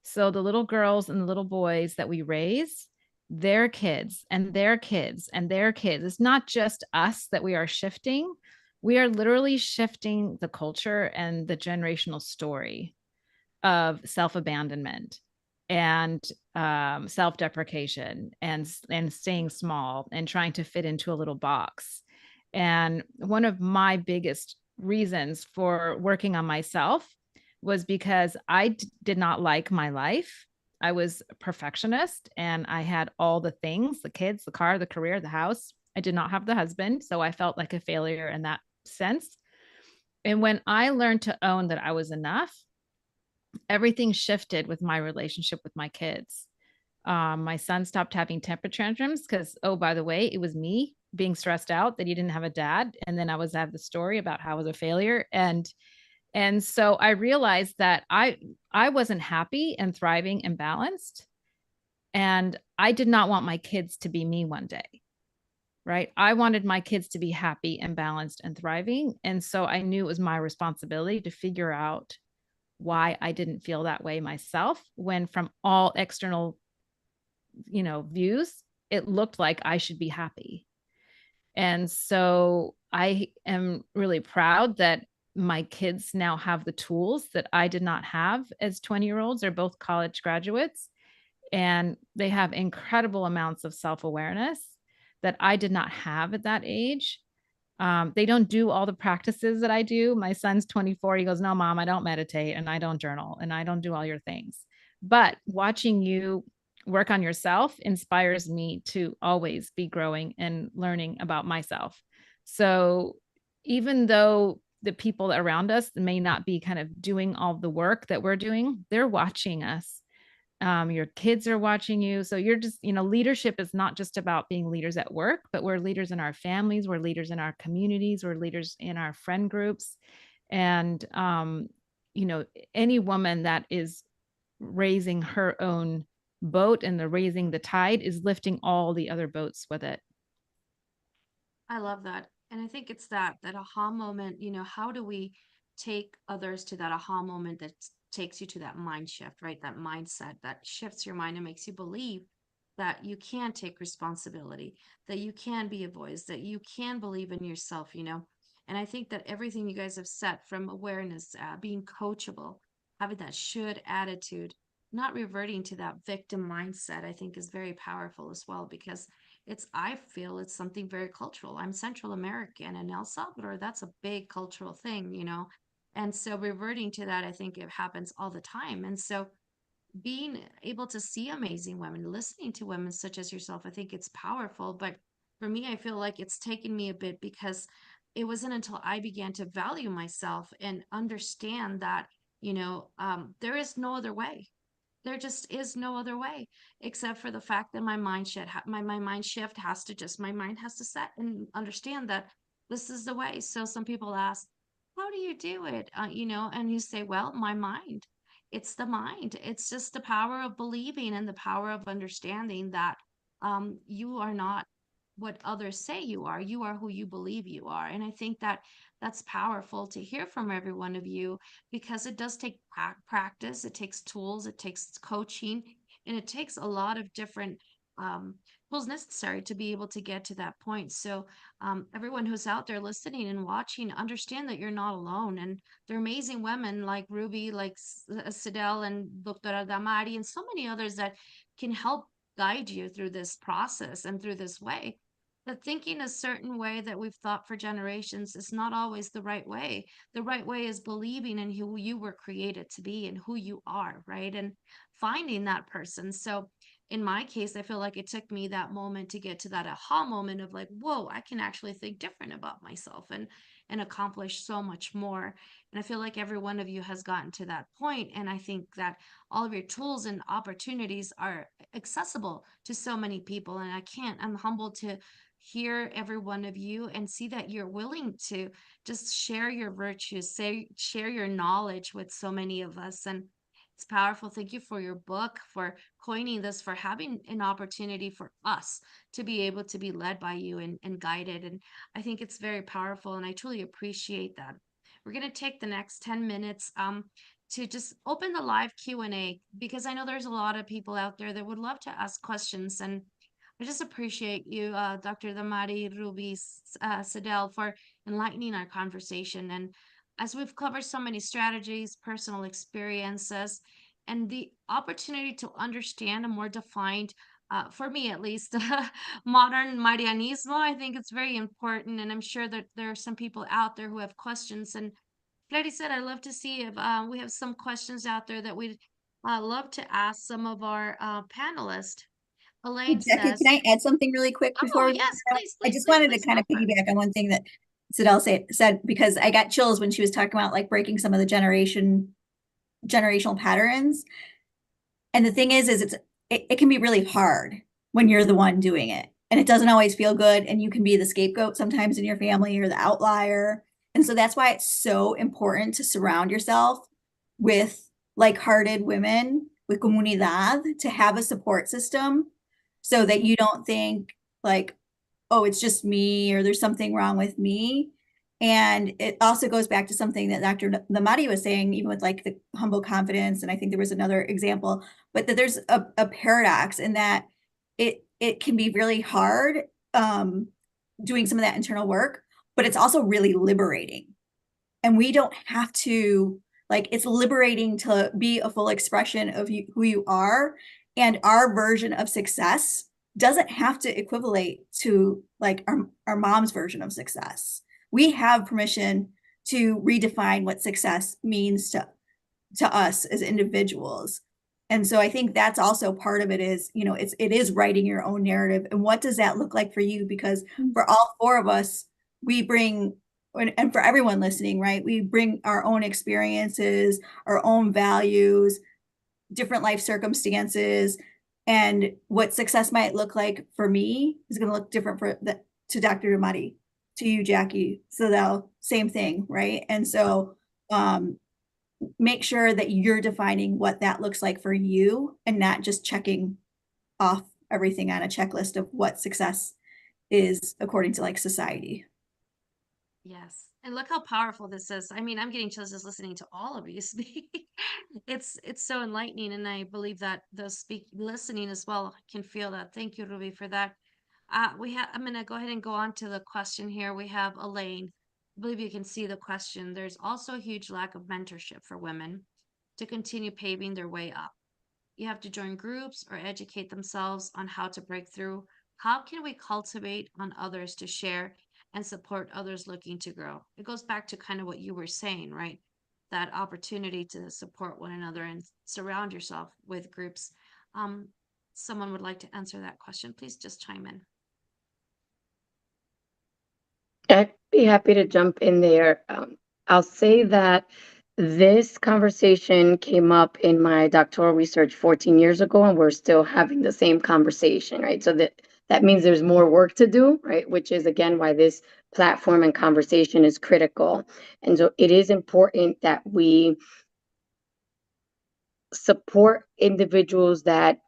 So the little girls and the little boys that we raise, their kids and their kids and their kids, it's not just us that we are shifting. We are literally shifting the culture and the generational story of self-abandonment and self-deprecation and staying small and trying to fit into a little box. And one of my biggest reasons for working on myself was because I did not like my life. I was a perfectionist and I had all the things, the kids, the car, the career, the house. I did not have the husband, so I felt like a failure in that sense. And when I learned to own that I was enough, everything shifted with my relationship with my kids. My son stopped having temper tantrums because, oh, by the way, it was me being stressed out that he didn't have a dad. And then I was have the story about how I was a failure. And so I realized that I wasn't happy and thriving and balanced. And I did not want my kids to be me one day. Right. I wanted my kids to be happy and balanced and thriving. And so I knew it was my responsibility to figure out why I didn't feel that way myself, when from all external, views, it looked like I should be happy. And so I am really proud that my kids now have the tools that I did not have as 20-year-olds. They're both college graduates and they have incredible amounts of self-awareness that I did not have at that age. They don't do all the practices that I do. My son's 24. He goes, no, mom, I don't meditate and I don't journal and I don't do all your things. But watching you work on yourself inspires me to always be growing and learning about myself. So even though the people around us may not be kind of doing all the work that we're doing, they're watching us. Your kids are watching you. So you're just, leadership is not just about being leaders at work, but we're leaders in our families, we're leaders in our communities, we're leaders in our friend groups. And, you know, any woman that is raising her own boat and the raising the tide is lifting all the other boats with it.
I love that. And I think it's that aha moment, how do we take others to that aha moment that takes you to that mind shift, right? That mindset that shifts your mind and makes you believe that you can take responsibility, that you can be a voice, that you can believe in yourself. And I think that everything you guys have said, from awareness, being coachable, having that should attitude, not reverting to that victim mindset, I think is very powerful as well, because I feel it's something very cultural. I'm Central American, and El Salvador, that's a big cultural thing. And so reverting to that, I think it happens all the time. And so being able to see amazing women, listening to women such as yourself, I think it's powerful. But for me, I feel like it's taken me a bit, because it wasn't until I began to value myself and understand that, there is no other way. There just is no other way, except for the fact that my mind shift has to just my mind has to set and understand that this is the way. So some people ask, how do you do it? And you say, well, my mind. It's the mind. It's just the power of believing and the power of understanding that you are not what others say you are. You are who you believe you are. And I think that that's powerful to hear from every one of you, because it does take practice, it takes tools, it takes coaching, and it takes a lot of different tools necessary to be able to get to that point. So, everyone who's out there listening and watching, understand that you're not alone. And there are amazing women like Ruby, like Sidel, and Doctora Damari, and so many others that can help guide you through this process and through this way. But thinking a certain way that we've thought for generations is not always the right way. The right way is believing in who you were created to be and who you are, right? And finding that person. So in my case, I feel like it took me that moment to get to that aha moment of like, whoa, I can actually think different about myself and accomplish so much more. And I feel like every one of you has gotten to that point. And I think that all of your tools and opportunities are accessible to so many people. And I'm humbled to hear every one of you and see that you're willing to just share your virtues, say share your knowledge with so many of us. And it's powerful. Thank you for your book, for coining this, for having an opportunity for us to be able to be led by you and guided. And I think it's very powerful, and I truly appreciate that. We're going to take the next 10 minutes to just open the live Q&A, because I know there's a lot of people out there that would love to ask questions. And I just appreciate you, Dr. Damari Rubiz Sedel, for enlightening our conversation. And as we've covered so many strategies, personal experiences, and the opportunity to understand a more defined, for me at least, modern Marianismo, I think it's very important. And I'm sure that there are some people out there who have questions. And like I said, I'd love to see if we have some questions out there that we'd love to ask some of our panelists.
Hey,
Elaine
Jackie, can
says,
I add something really quick
"Oh,
before we
yes, please,
I
please,
just
please,
wanted to
please
kind
go
of
for it."
piggyback on one thing that Sidel said because I got chills when she was talking about like breaking some of the generational patterns. And the thing is it can be really hard when you're the one doing it. And it doesn't always feel good. And you can be the scapegoat sometimes in your family or the outlier. And so that's why it's so important to surround yourself with like-hearted women, with comunidad, to have a support system so that you don't think like, oh, it's just me or there's something wrong with me. And it also goes back to something that Dr. Lamati was saying, even with like the humble confidence. And I think there was another example, but that there's a paradox in that it can be really hard doing some of that internal work, but it's also really liberating. And we don't have to, like, it's liberating to be a full expression of who you are. And our version of success doesn't have to equivalate to like our mom's version of success. We have permission to redefine what success means to us as individuals. And so I think that's also part of it is, you know, it is writing your own narrative. And what does that look like for you? Because for all four of us, we bring, and for everyone listening, right, we bring our own experiences, our own values, different life circumstances. And what success might look like for me is going to look different to Dr. Damati, to you, Jackie. So that same thing, right? And so make sure that you're defining what that looks like for you and not just checking off everything on a checklist of what success is according to like society.
Yes. And look how powerful this is. I mean, I'm getting chills just listening to all of you speak. It's so enlightening, and I believe that those listening as well can feel that. Thank you, Ruby, for that. I'm gonna go ahead and go on to the question here. We have Elaine. I believe you can see the question. There's also a huge lack of mentorship for women to continue paving their way up. You have to join groups or educate themselves on how to break through. How can we cultivate on others to share and support others looking to grow? It goes back to kind of what you were saying, right? That opportunity to support one another and surround yourself with groups. Um, Someone would like to answer that question, please just chime in.
I'd be happy to jump in there. I'll say that this conversation came up in my doctoral research 14 years ago, and we're still having the same conversation, right? So that means there's more work to do, right? Which is again why this platform and conversation is critical. And so it is important that we support individuals that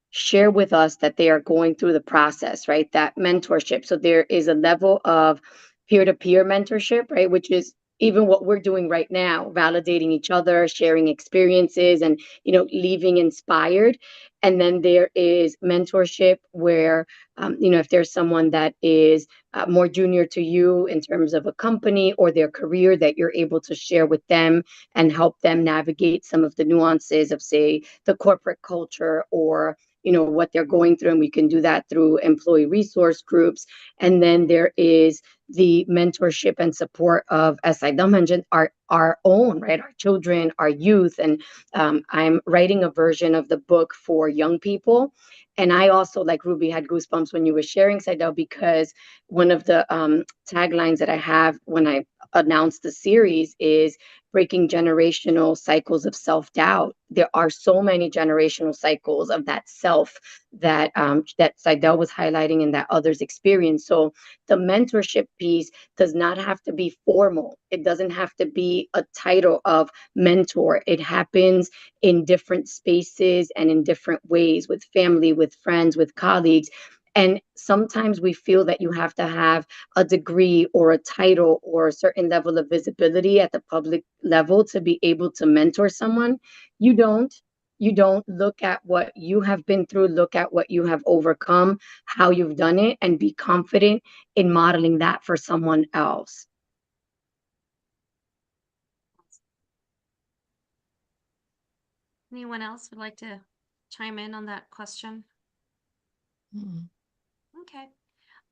share with us that they are going through the process, right? That mentorship. So there is a level of peer-to-peer mentorship, right? Which is even what we're doing right now, validating each other, sharing experiences, and leaving inspired. And then there is mentorship where if there's someone that is more junior to you in terms of a company or their career, that you're able to share with them and help them navigate some of the nuances of, say, the corporate culture or what they're going through, and we can do that through employee resource groups. And then there is the mentorship and support of, as I mentioned, our own, right, our children, our youth. And I'm writing a version of the book for young people. And I also, like Ruby, had goosebumps when you were sharing, Saidel, because one of the taglines that I have when I announced the series is breaking generational cycles of self-doubt. There are so many generational cycles of that self that that Saidel was highlighting and that others experience. So the mentorship piece does not have to be formal. It doesn't have to be a title of mentor. It happens in different spaces and in different ways, with family, with friends, with colleagues. And sometimes we feel that you have to have a degree or a title or a certain level of visibility at the public level to be able to mentor someone. You don't. You don't. Look at what you have been through, look at what you have overcome, how you've done it, and be confident in modeling that for someone else.
Anyone else would like to chime in on that question? Okay.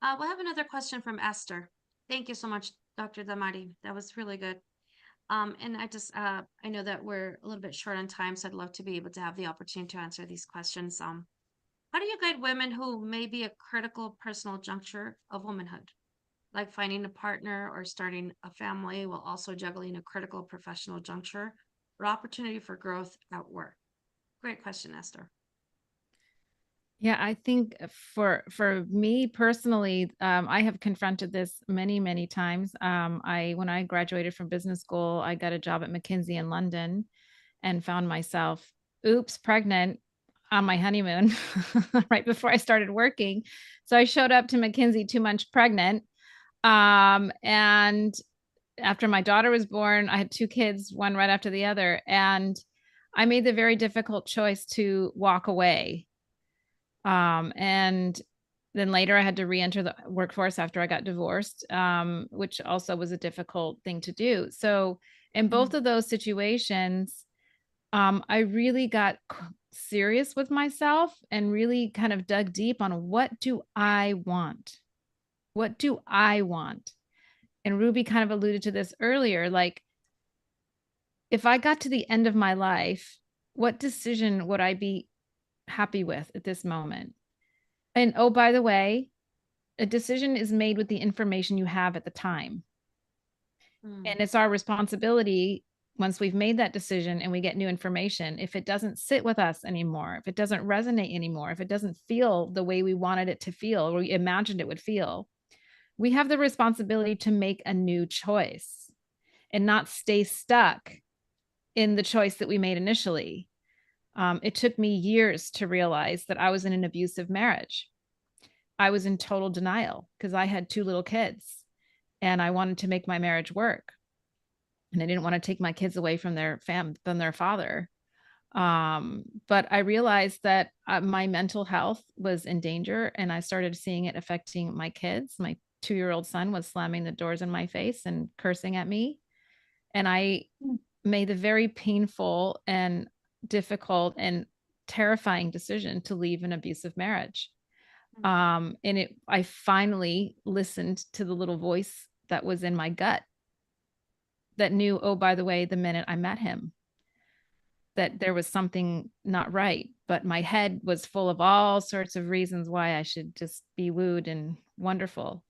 We'll have another question from Esther. Thank you so much, Dr. Damari. That was really good. And I know that we're a little bit short on time, so I'd love to be able to have the opportunity to answer these questions. How do you guide women who may be a critical personal juncture of womanhood, like finding a partner or starting a family while also juggling a critical professional juncture or opportunity for growth at work? Great question, Esther.
Yeah, I think for me personally, I have confronted this many times. When I graduated from business school, I got a job at McKinsey in London and found myself, oops, pregnant on my honeymoon right before I started working. So I showed up to McKinsey 2 months pregnant. And after my daughter was born, I had 2 kids, one right after the other. And I made the very difficult choice to walk away. And then later I had to re-enter the workforce after I got divorced, which also was a difficult thing to do. So in both of those situations, I really got serious with myself and really kind of dug deep on, what do I want? What do I want? And Ruby kind of alluded to this earlier. Like, if I got to the end of my life, what decision would I be happy with at this moment? And oh, by the way, a decision is made with the information you have at the time. And it's our responsibility, once we've made that decision and we get new information, if it doesn't sit with us anymore, if it doesn't resonate anymore, if it doesn't feel the way we wanted it to feel or we imagined it would feel, we have the responsibility to make a new choice and not stay stuck in the choice that we made initially. It took me years to realize that I was in an abusive marriage. I was in total denial because I had 2 little kids and I wanted to make my marriage work. And I didn't want to take my kids away from their father. But I realized that my mental health was in danger, and I started seeing it affecting my kids. My 2-year-old son was slamming the doors in my face and cursing at me. And I made the very painful and difficult and terrifying decision to leave an abusive marriage. I finally listened to the little voice that was in my gut that knew, oh, by the way, the minute I met him, that there was something not right. But my head was full of all sorts of reasons why I should just be wooed and wonderful.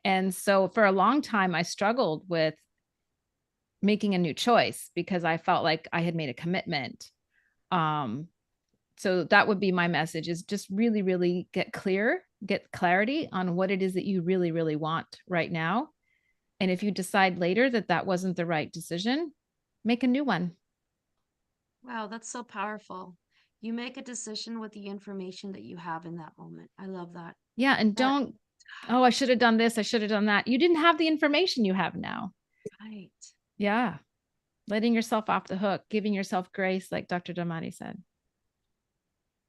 And so for a long time, I struggled with making a new choice because I felt like I had made a commitment. So that would be my message, is just really get clarity on what it is that you really want right now. And if you decide later that that wasn't the right decision, make a new one.
Wow, that's so powerful. You make a decision with the information that you have in that moment. I love that.
Yeah. And
That
don't, oh, I should have done this, I should have done that. You didn't have the information you have now.
right.
Yeah. Letting yourself off the hook, giving yourself grace, like Dr. Damari said.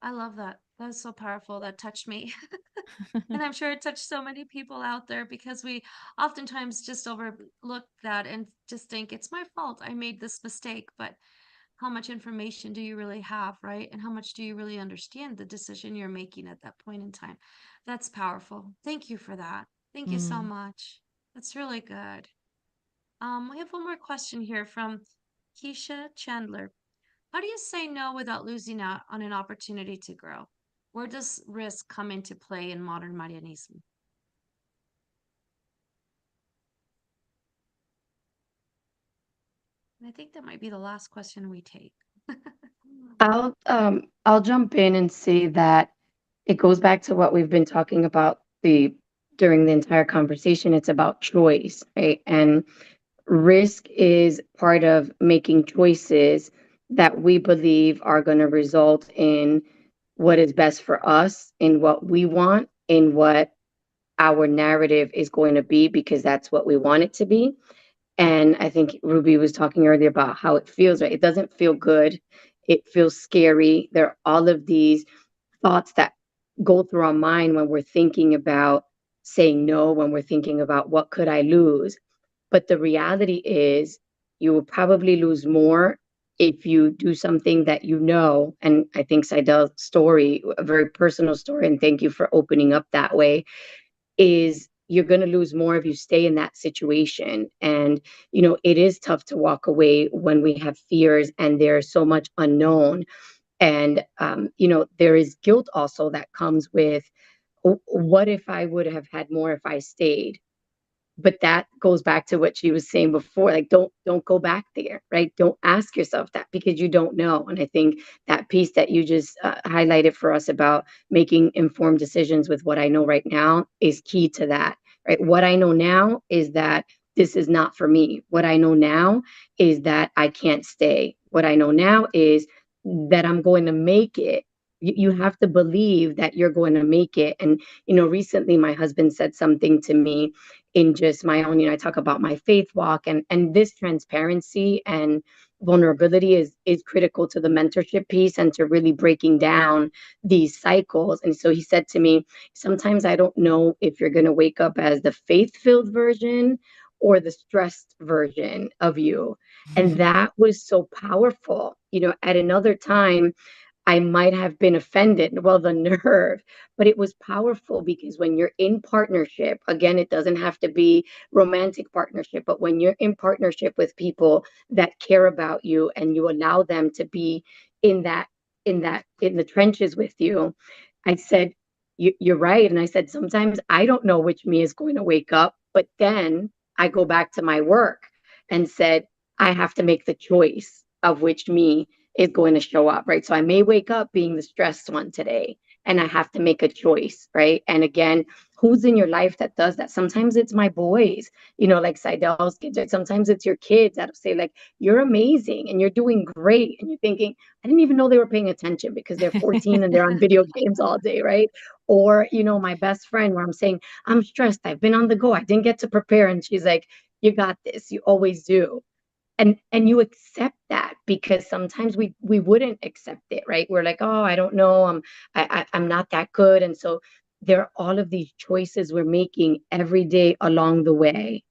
I love that. That is so powerful. That touched me. And I'm sure it touched so many people out there, because we oftentimes just overlook that and just think it's my fault. I made this mistake. But how much information do you really have, right? And how much do you really understand the decision you're making at that point in time? That's powerful. Thank you for that. Thank you so
Mm.
much. That's really good. We have one more question here from Keisha Chandler. How do you say no without losing out on an opportunity to grow? Where does risk come into play in modern Marianism? And I think that might be the last question we take.
I'll jump in and say that it goes back to what we've been talking about the during the entire conversation. It's about choice, right? And risk is part of making choices that we believe are going to result in what is best for us, in what we want, in what our narrative is going to be, because that's what we want it to be. And I think Ruby was talking earlier about how it feels, right? It doesn't feel good. It feels scary. There are all of these thoughts that go through our mind when we're thinking about saying no, when we're thinking about what could I lose. But the reality is, you will probably lose more if you do something that you know. And I think Seidel's story, a very personal story, and thank you for opening up that way, is you're going to lose more if you stay in that situation. And, it is tough to walk away when we have fears and there's so much unknown. And, there is guilt also that comes with, What if I would have had more if I stayed?" But that goes back to what she was saying before, like, don't go back there, right? Don't ask yourself that, because you don't know. And I think that piece that you just highlighted for us about making informed decisions with what I know right now is key to that, right? What I know now is that this is not for me. What I know now is that I can't stay. What I know now is that I'm going to make it. You have to believe that you're going to make it. And, recently my husband said something to me in just my own, I talk about my faith walk, and this transparency and vulnerability is critical to the mentorship piece and to really breaking down these cycles. And so he said to me, sometimes I don't know if you're going to wake up as the faith-filled version or the stressed version of you. And that was so powerful. At another time I might have been offended. Well, the nerve, but it was powerful, because when you're in partnership, again, it doesn't have to be romantic partnership, but when you're in partnership with people that care about you and you allow them to be in in the trenches with you, I said, you're right. And I said, sometimes I don't know which me is going to wake up, but then I go back to my work and said, I have to make the choice of which me is going to show up, right? So I may wake up being the stressed one today, and I have to make a choice, right? And again, who's in your life that does that? Sometimes it's my boys, like Seidel's kids. Right? Sometimes it's your kids that'll say, like, you're amazing and you're doing great. And you're thinking, I didn't even know they were paying attention, because they're 14 and they're on video games all day, right? Or, my best friend, where I'm saying, I'm stressed. I've been on the go. I didn't get to prepare. And she's like, you got this. You always do. And you accept that, because sometimes we wouldn't accept it, right? We're like, oh, I don't know, I'm not that good. And so there are all of these choices we're making every day along the way.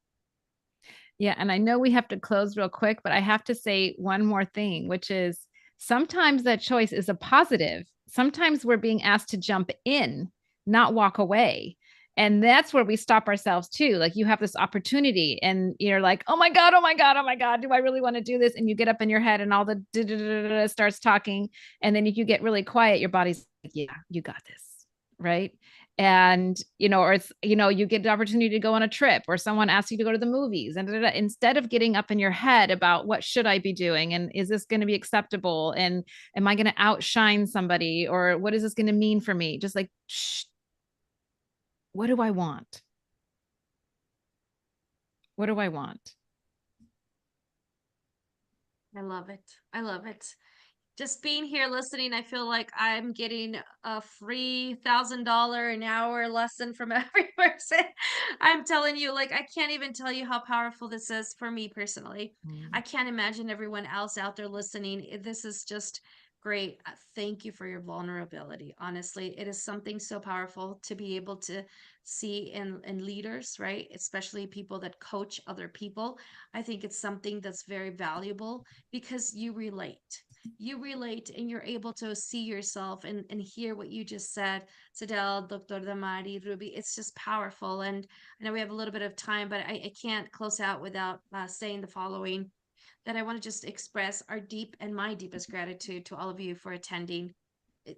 Yeah, and I know we have to close real quick, but I have to say one more thing, which is sometimes that choice is a positive. Sometimes we're being asked to jump in, not walk away. And that's where we stop ourselves too. Like, you have this opportunity and you're like, oh my God, oh my God, oh my God, do I really want to do this? And you get up in your head and all the starts talking. And then if you get really quiet, your body's like, yeah, you got this. Right. And or it's you get the opportunity to go on a trip, or someone asks you to go to the movies, and instead of getting up in your head about what should I be doing, and is this going to be acceptable, and am I going to outshine somebody, or what is this going to mean for me, just like, shh, what do I want? What do I want?
I love it. I love it. Just being here listening, I feel like I'm getting a free $1,000 an hour lesson from every person. I'm telling you, like, I can't even tell you how powerful this is for me personally. I
Mm.
can't imagine everyone else out there listening. This is just Great. Thank you for your vulnerability. Honestly, it is something so powerful to be able to see in leaders, right? Especially people that coach other people. I think it's something that's very valuable because you relate. You relate and you're able to see yourself and hear what you just said. Sadel, Dr. Damari, Ruby, it's just powerful. And I know we have a little bit of time, but I can't close out without saying the following, that I want to just express our deep and my deepest gratitude to all of you for attending.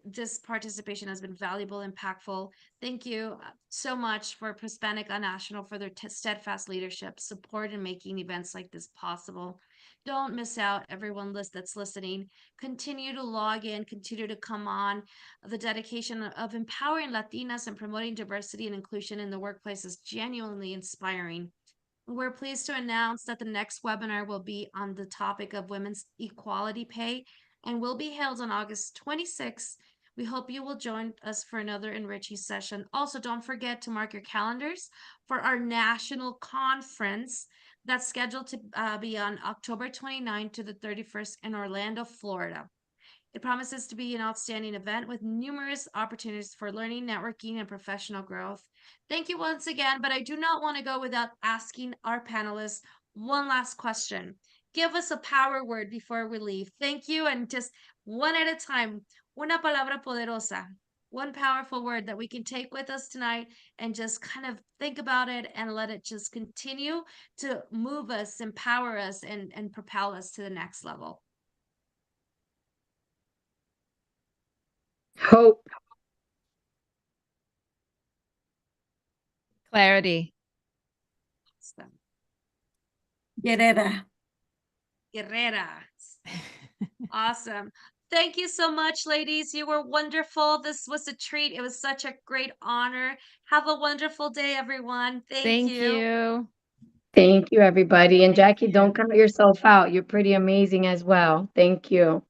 This participation has been valuable, impactful. Thank you so much for Hispanic National for their steadfast leadership, support in making events like this possible. Don't miss out, everyone that's listening. Continue to log in, continue to come on. The dedication of empowering Latinas and promoting diversity and inclusion in the workplace is genuinely inspiring. We're pleased to announce that the next webinar will be on the topic of women's equality pay and will be held on August 26th. We hope you will join us for another enriching session. Also, don't forget to mark your calendars for our national conference that's scheduled to be on October 29th to the 31st in Orlando, Florida. It promises to be an outstanding event with numerous opportunities for learning, networking, and professional growth. Thank you once again, but I do not want to go without asking our panelists one last question. Give us a power word before we leave. Thank you, and just one at a time. Una palabra poderosa. One powerful word that we can take with us tonight and just kind of think about it and let it just continue to move us, empower us, and propel us to the next level.
Hope.
Clarity.
Awesome.
Guerrera.
Guerrera. Awesome. Thank you so much, ladies. You were wonderful. This was a treat. It was such a great honor. Have a wonderful day, everyone. Thank
Thank
you.
you.
Thank you, everybody. And Jackie, don't count yourself out. You're pretty amazing as well. Thank you.